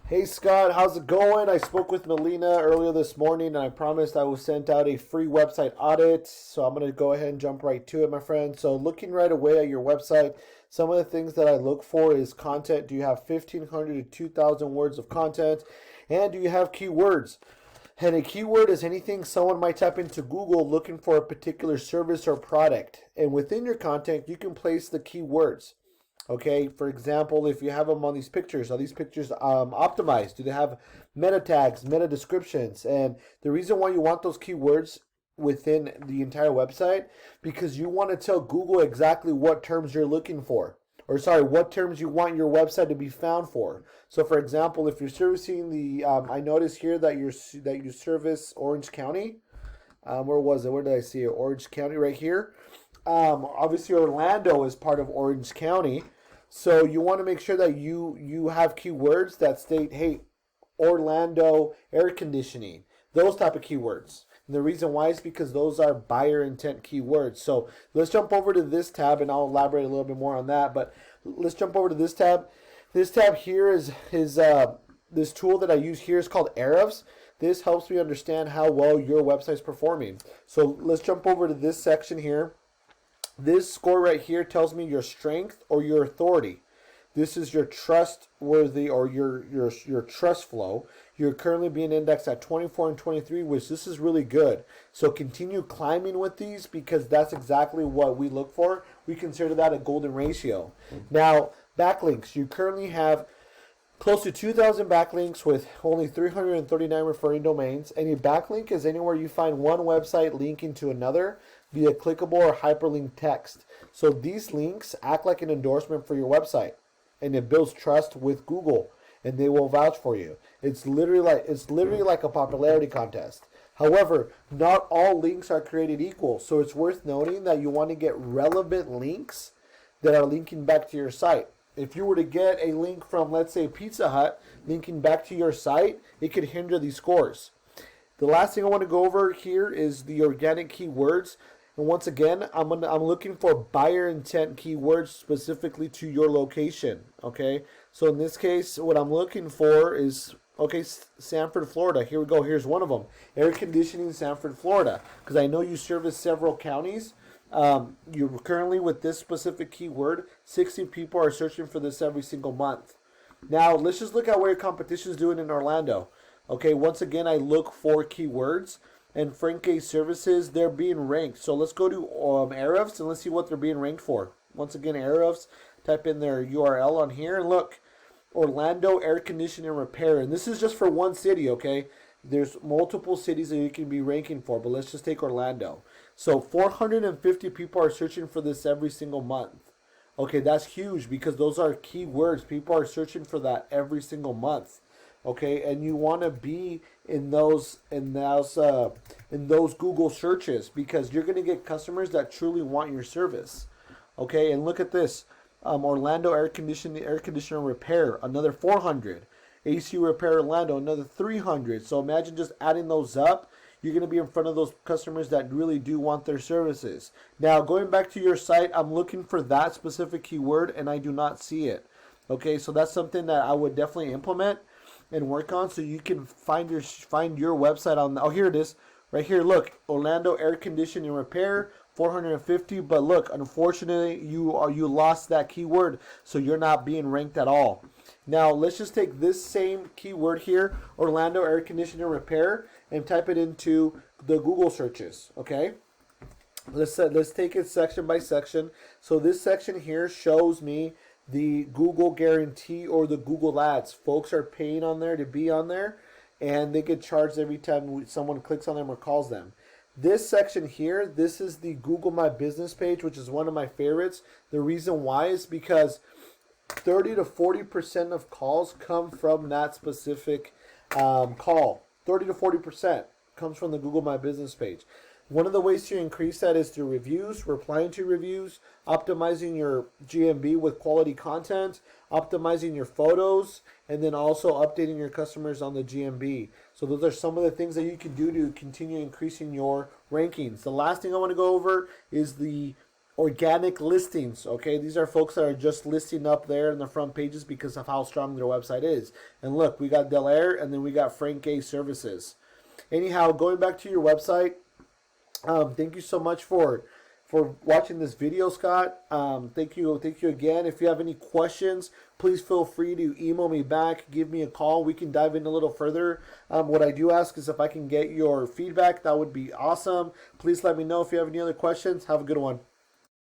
Hey Scott, how's it going? I spoke with Melina earlier this morning and I promised I would send out a free website audit. So I'm going to go ahead and jump right to it, my friend. So looking right away at your website, some of the things that I look for is content. Do you have 1,500 to 2,000 words of content? And do you have keywords? And a keyword is anything someone might type into Google looking for a particular service or product. And within your content, you can place the keywords. Okay, for example, if you have them on these pictures, are these pictures optimized? Do they have meta tags, meta descriptions? And the reason why you want those keywords within the entire website, because you want to tell Google exactly what terms you're looking for. Or sorry, what terms you want your website to be found for. So, for example, if you're servicing I notice here that you service Orange County. Where was it? Where did I see it? Orange County, right here. Obviously, Orlando is part of Orange County. So you want to make sure that you have keywords that state, hey, Orlando air conditioning, those type of keywords. And the reason why is because those are buyer intent keywords. So let's jump over to this tab and I'll elaborate a little bit more on that. But let's jump over to this tab. This tab here is this tool that I use here is called Ahrefs. This helps me understand how well your website's performing. So let's jump over to this section here. This score right here tells me your strength or your authority. This is your trustworthy or your trust flow. You're currently being indexed at 24 and 23, which this is really good. So continue climbing with these because that's exactly what we look for. We consider that a golden ratio. Now, backlinks. You currently have close to 2,000 backlinks with only 339 referring domains. Any backlink is anywhere you find one website linking to another via clickable or hyperlink text. So these links act like an endorsement for your website, and it builds trust with Google, and they will vouch for you. It's literally like a popularity contest. However, not all links are created equal, so it's worth noting that you want to get relevant links that are linking back to your site. If you were to get a link from, let's say, Pizza Hut linking back to your site, it could hinder these scores. The last thing I want to go over here is the organic keywords. And once again, I'm looking for buyer intent keywords specifically to your location. Okay, so in this case, what I'm looking for is Sanford, Florida. Here we go. Here's one of them: air conditioning, Sanford, Florida. Because I know you service several counties. You're currently with this specific keyword. 60 people are searching for this every single month. Now let's just look at what your competition is doing in Orlando. Okay, once again, I look for keywords. And Franke services, they're being ranked. So let's go to Ahrefs and let's see what they're being ranked for. Once again, Ahrefs, type in their URL on here and look, Orlando air conditioning repair. And this is just for one city, okay? There's multiple cities that you can be ranking for, but let's just take Orlando. So 450 people are searching for this every single month. Okay, that's huge because those are keywords. People are searching for that every single month. Okay, and you want to be in those Google searches because you're going to get customers that truly want your service. Okay, and look at this, Orlando air conditioner repair, another 400. AC repair Orlando, another 300. So imagine just adding those up. You're going to be in front of those customers that really do want their services. Now, going back to your site, I'm looking for that specific keyword and I do not see it. Okay, so that's something that I would definitely implement and work on so you can find your website on. Oh, here it is, right here. Look, Orlando air conditioning repair, 450. But look, unfortunately, you lost that keyword, so you're not being ranked at all. Now let's just take this same keyword here, Orlando air conditioning repair, and type it into the Google searches. Okay. Let's take it section by section. So this section here shows me the Google guarantee or the Google ads. Folks are paying on there to be on there, and they get charged every time someone clicks on them or calls them. This section here, this is the Google My Business page, which is one of my favorites. The reason why is because 30 to 40% of calls come from that specific call. 30 to 40% comes from the Google My Business page. One of the ways to increase that is through reviews, replying to reviews, optimizing your GMB with quality content, optimizing your photos, and then also updating your customers on the GMB. So those are some of the things that you can do to continue increasing your rankings. The last thing I want to go over is the organic listings. Okay, these are folks that are just listing up there in the front pages because of how strong their website is. And look, we got Del Air, and then we got Frank A Services. Anyhow, going back to your website, thank you so much for watching this video, Scott. Thank you again. If you have any questions, please feel free to email me back, give me a call. We can dive in a little further. What I do ask is if I can get your feedback, that would be awesome. Please let me know if you have any other questions. Have a good one.